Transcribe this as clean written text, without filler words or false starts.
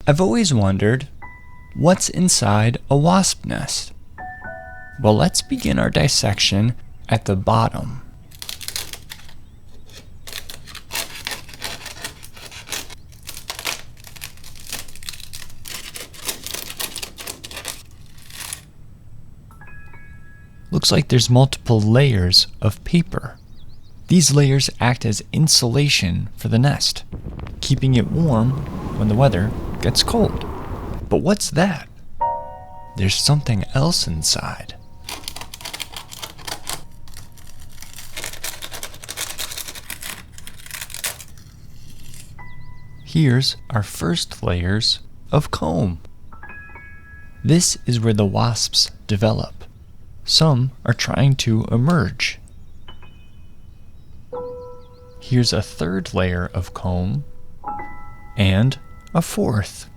I've always wondered, what's inside a wasp nest? Well, let's begin our dissection at the bottom. Looks like there's multiple layers of paper. These layers act as insulation for the nest, keeping it warm when the weather gets cold. But what's that? There's something else inside. Here's our first layers of comb. This is where the wasps develop. Some are trying to emerge. Here's a third layer of comb, and a fourth.